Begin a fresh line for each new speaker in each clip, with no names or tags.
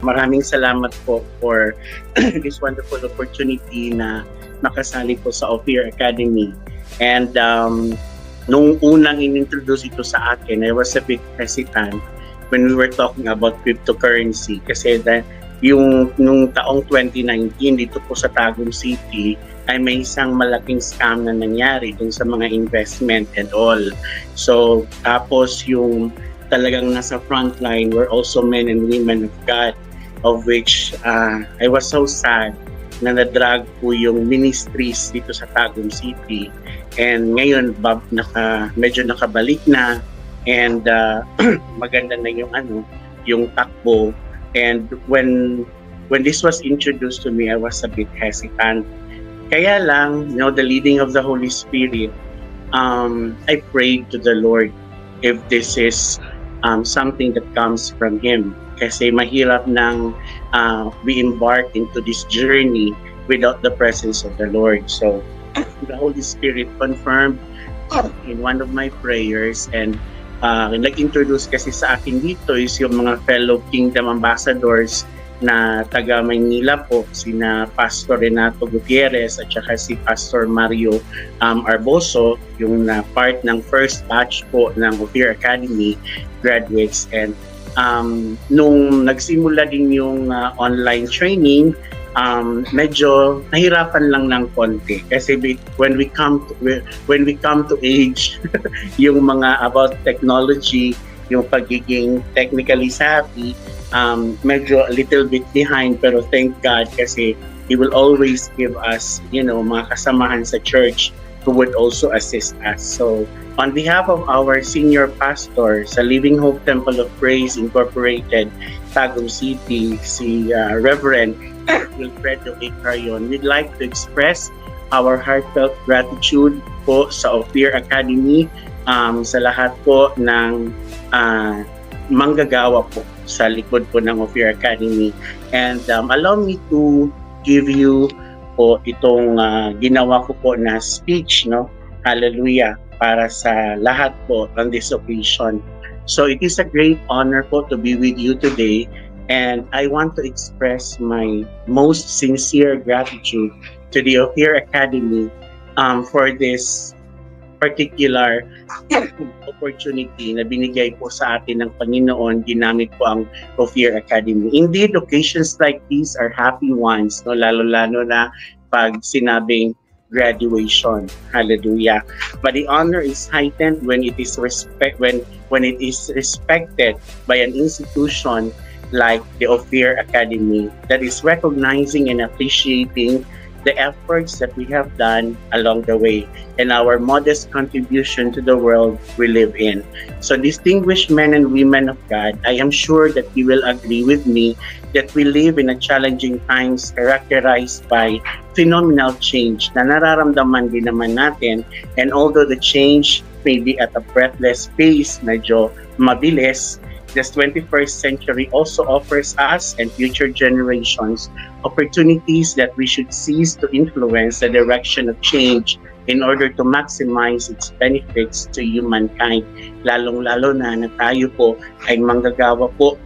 maraming salamat po for this wonderful opportunity na makasali po sa Ophir Academy. And nung unang in-introduce ito sa akin, I was a bit hesitant when we were talking about cryptocurrency kasi nung taong 2019 dito po sa Tagum City ay may isang malaking scam na nangyari dun sa mga investment and all. So tapos yung talagang nasa frontline were also men and women of God, of which I was so sad na nadrag po yung ministries dito sa Tagum City. And ngayon medyo nakabalik na, and maganda na yung takbo. And when this was introduced to me, I was a bit hesitant. Kaya lang, the leading of the Holy Spirit, I prayed to the Lord if this is something that comes from Him. Kasi mahirap nang we embark into this journey without the presence of the Lord. So the Holy Spirit confirmed in one of my prayers, and nag-introduce kasi sa akin dito is yung mga fellow Kingdom Ambassadors na taga Maynila po, sina Pastor Renato Gutierrez at saka si Pastor Mario Arboso, yung part ng first batch po ng Ophir Academy graduates. And nung nagsimula din yung online training, medyo nahirapan lang ng konti kasi when we come to age yung mga about technology, yung pagiging technically savvy, medyo a little bit behind, pero thank God kasi He will always give us mga kasamahan sa church who would also assist us. So on behalf of our senior pastor sa Living Hope Temple of Praise Incorporated, Tagum City, si Reverend Wilfredo A. Carayon, we'd like to express our heartfelt gratitude po sa Ophir Academy, sa lahat po ng manggagawa po sa likod po ng Ophir Academy. And allow me to give you po itong ginawa ko po na speech, Hallelujah, para sa lahat po on this occasion. So it is a great honor po to be with you today, and I want to express my most sincere gratitude to the Ophir Academy for this particular opportunity na binigay po sa atin ng Panginoon. Ginamit po ang Ophir Academy. Indeed, occasions like these are happy ones, lalo-lalo na pag sinabing graduation. Hallelujah. But the honor is heightened when it is respected by an institution like the Ophir Academy that is recognizing and appreciating the efforts that we have done along the way and our modest contribution to the world we live in. So distinguished men and women of God, I am sure that you will agree with me that we live in a challenging times characterized by phenomenal change na nararamdaman din naman natin, and although the change may be at a breathless pace, medyo mabilis, this 21st century also offers us and future generations opportunities that we should seize to influence the direction of change in order to maximize its benefits to humankind. Lalong-lalo na tayo po ay manggagawa po,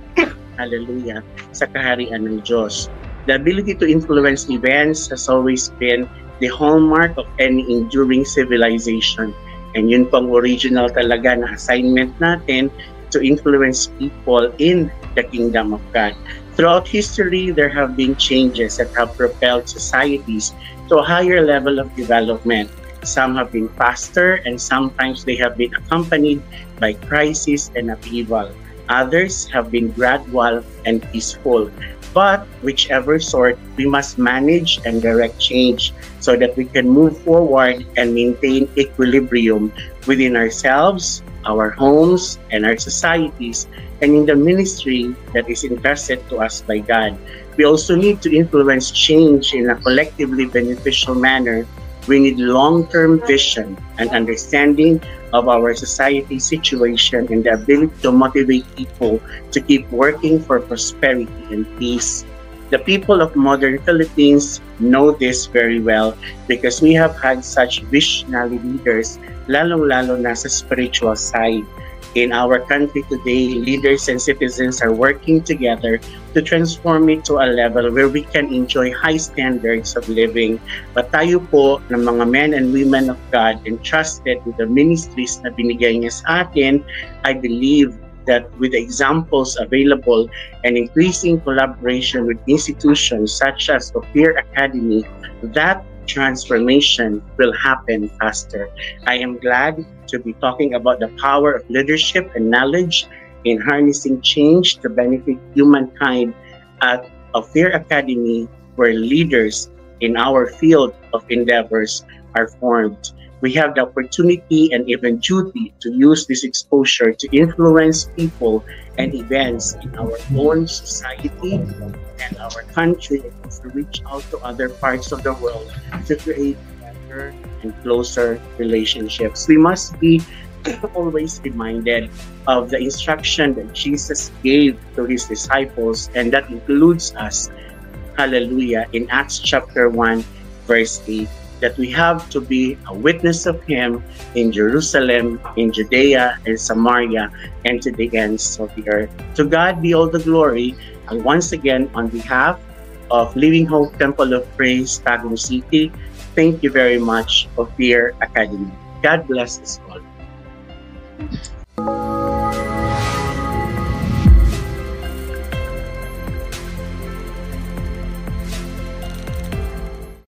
hallelujah, sa kaharian ng Diyos. The ability to influence events has always been the hallmark of any enduring civilization. And yun pang original talaga na assignment natin, to influence people in the kingdom of God. Throughout history, there have been changes that have propelled societies to a higher level of development. Some have been faster, and sometimes they have been accompanied by crisis and upheaval. Others have been gradual and peaceful. But whichever sort, we must manage and direct change so that we can move forward and maintain equilibrium within ourselves, our homes, and our societies, and in the ministry that is entrusted to us by God. We also need to influence change in a collectively beneficial manner. We need long-term vision and understanding of our society situation and the ability to motivate people to keep working for prosperity and peace. The people of modern Philippines know this very well because we have had such visionary leaders, lalong-lalo na sa spiritual side. in our country today, leaders and citizens are working together to transform it to a level where we can enjoy high standards of living. But tayo po ng mga men and women of God entrusted with the ministries na binigay niya sa atin, I believe that with the examples available and increasing collaboration with institutions such as Ophir Academy, that transformation will happen faster. I am glad to be talking about the power of leadership and knowledge in harnessing change to benefit humankind at Ophir Academy, where leaders in our field of endeavors are formed. We have the opportunity and even duty to use this exposure to influence people and events in our own society and our country, and to reach out to other parts of the world to create better and closer relationships. We must be always reminded of the instruction that Jesus gave to his disciples, and that includes us, hallelujah, in Acts chapter 1, verse 8. That we have to be a witness of him in Jerusalem, in Judea, and Samaria, and to the ends of the earth. To God be all the glory. And once again, on behalf of Living Hope Temple of Praise, Tagum City, thank you very much, Ophir Academy. God bless us all.